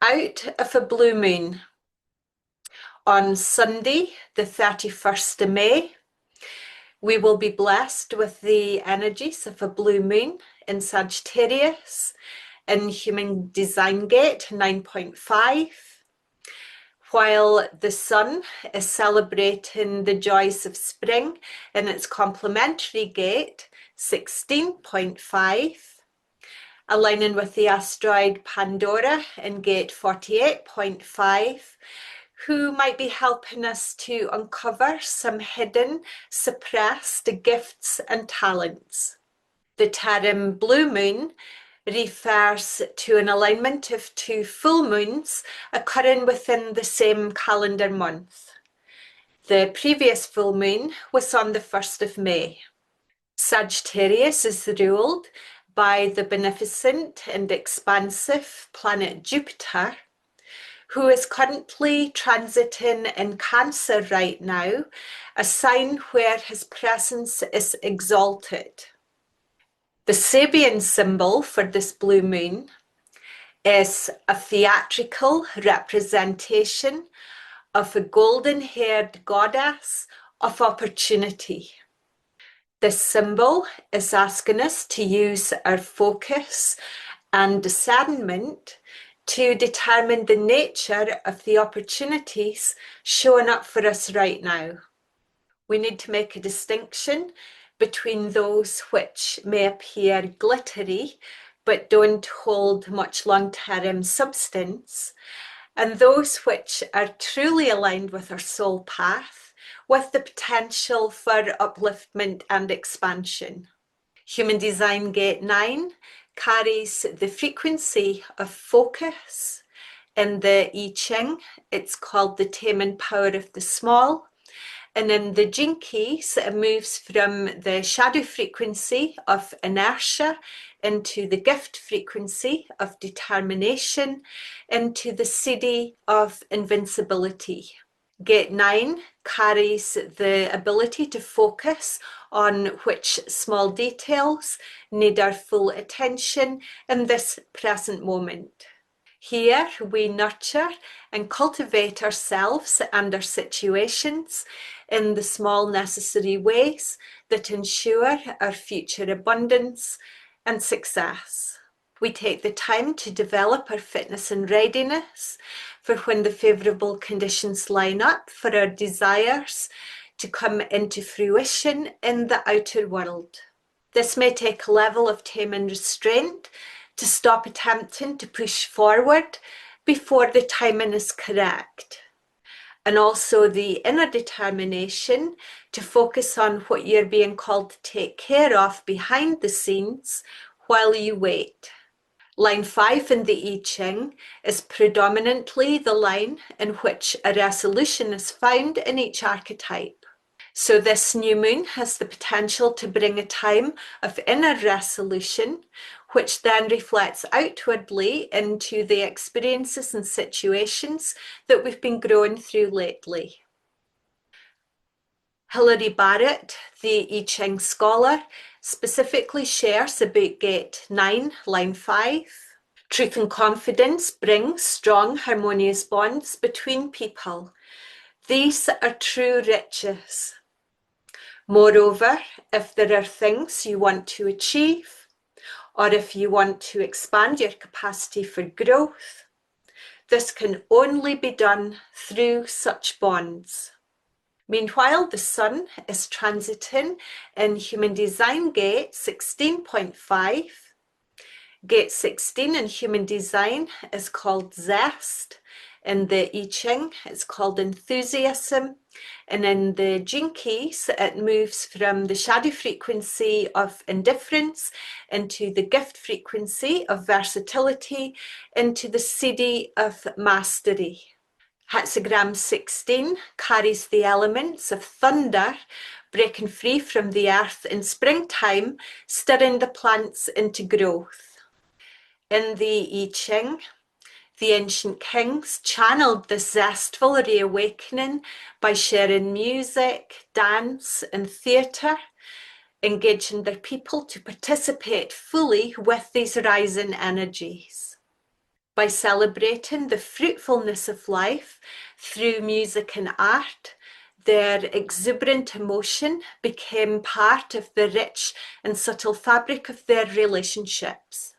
out of a blue moon. On Sunday, the 31st of May, we will be blessed with the energies of a blue moon in Sagittarius in Human Design Gate 9.5, while the sun is celebrating the joys of spring in its complementary gate 16.5, aligning with the asteroid Pandora in gate 48.5, who might be helping us to uncover some hidden, suppressed gifts and talents. The term blue moon refers to an alignment of two full moons occurring within the same calendar month. The previous full moon was on the 1st of May. Sagittarius is ruled by the beneficent and expansive planet Jupiter, who is currently transiting in Cancer right now, a sign where his presence is exalted. The Sabian symbol for this blue moon is a theatrical representation of a golden-haired goddess of opportunity. This symbol is asking us to use our focus and discernment to determine the nature of the opportunities showing up for us right now. We need to make a distinction between those which may appear glittery but don't hold much long-term substance, and those which are truly aligned with our soul path, with the potential for upliftment and expansion. Human Design Gate 9 carries the frequency of focus. In the I Ching, it's called the taming power of the small. And in the Gene Keys, it moves from the shadow frequency of inertia into the gift frequency of determination, into the CD of invincibility. Gate 9 carries the ability to focus on which small details need our full attention in this present moment. Here we nurture and cultivate ourselves and our situations in the small necessary ways that ensure our future abundance and success. We take the time to develop our fitness and readiness for when the favourable conditions line up for our desires to come into fruition in the outer world. This may take a level of tame and restraint to stop attempting to push forward before the timing is correct. And also the inner determination to focus on what you're being called to take care of behind the scenes while you wait. Line 5 in the I Ching is predominantly the line in which a resolution is found in each archetype. So this new moon has the potential to bring a time of inner resolution, which then reflects outwardly into the experiences and situations that we've been growing through lately. Hilary Barrett, the I Ching scholar, specifically shares about Gate 9, Line 5. Truth and confidence bring strong, harmonious bonds between people. These are true riches. Moreover, if there are things you want to achieve, or if you want to expand your capacity for growth, this can only be done through such bonds. Meanwhile, the sun is transiting in Human Design Gate 16.5. Gate 16 in Human Design is called Zest. In the I Ching, it's called enthusiasm. And in the Gene Keys, it moves from the shadow frequency of indifference into the gift frequency of versatility, into the CD of mastery. Hexagram 16 carries the elements of thunder, breaking free from the earth in springtime, stirring the plants into growth. In the I Ching, the ancient kings channeled this zestful reawakening by sharing music, dance, and theatre, engaging their people to participate fully with these rising energies. By celebrating the fruitfulness of life through music and art, their exuberant emotion became part of the rich and subtle fabric of their relationships,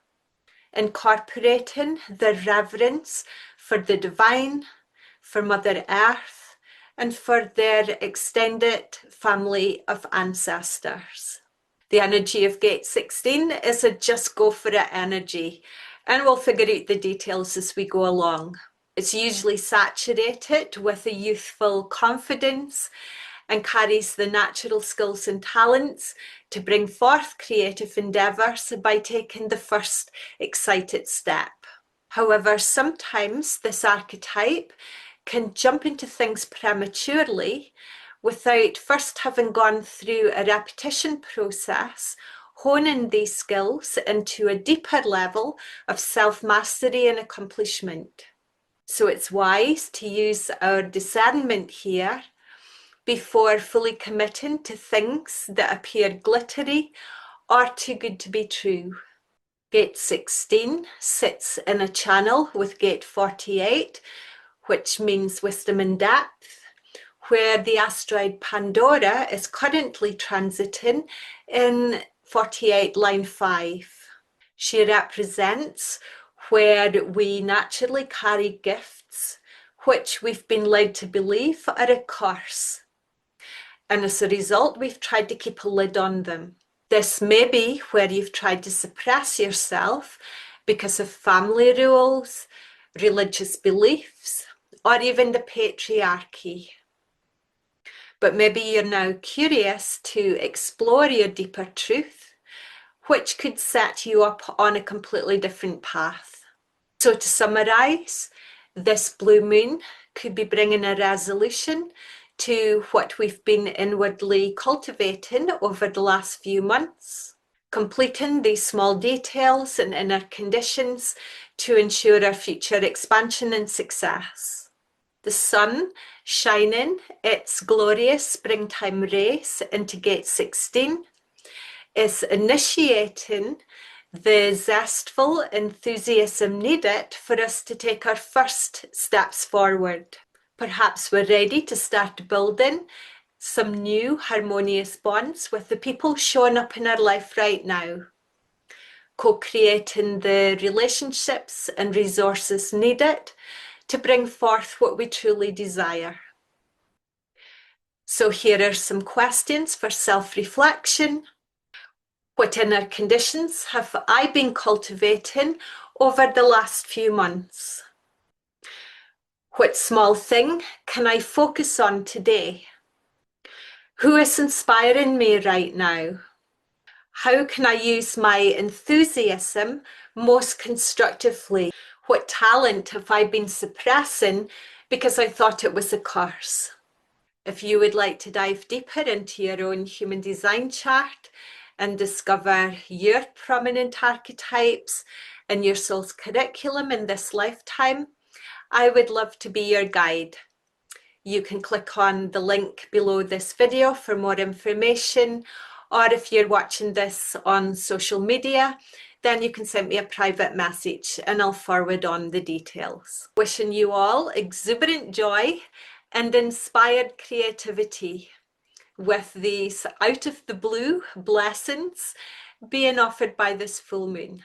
incorporating the reverence for the divine, for Mother Earth, and for their extended family of ancestors. The energy of gate 16 is a just go for it energy, and we'll figure out the details as we go along. It's usually saturated with a youthful confidence and carries the natural skills and talents to bring forth creative endeavours by taking the first excited step. However, sometimes this archetype can jump into things prematurely without first having gone through a repetition process, honing these skills into a deeper level of self-mastery and accomplishment. So it's wise to use our discernment here before fully committing to things that appear glittery or too good to be true. Gate 16 sits in a channel with gate 48, which means wisdom and depth, where the asteroid Pandora is currently transiting in 48 line 5. She represents where we naturally carry gifts which we've been led to believe are a curse. And as a result, we've tried to keep a lid on them. This may be where you've tried to suppress yourself because of family rules, religious beliefs, or even the patriarchy. But maybe you're now curious to explore your deeper truth, which could set you up on a completely different path. So to summarise, this blue moon could be bringing a resolution to what we've been inwardly cultivating over the last few months, completing these small details and inner conditions to ensure our future expansion and success. The sun shining its glorious springtime rays into gate 16 is initiating the zestful enthusiasm needed for us to take our first steps forward. Perhaps we're ready to start building some new harmonious bonds with the people showing up in our life right now, co-creating the relationships and resources needed to bring forth what we truly desire. So here are some questions for self-reflection. What inner conditions have I been cultivating over the last few months? What small thing can I focus on today? Who is inspiring me right now? How can I use my enthusiasm most constructively? What talent have I been suppressing because I thought it was a curse? If you would like to dive deeper into your own human design chart and discover your prominent archetypes in your soul's curriculum in this lifetime, I would love to be your guide. You can click on the link below this video for more information, or if you're watching this on social media, then you can send me a private message and I'll forward on the details. Wishing you all exuberant joy and inspired creativity with these out of the blue blessings being offered by this full moon.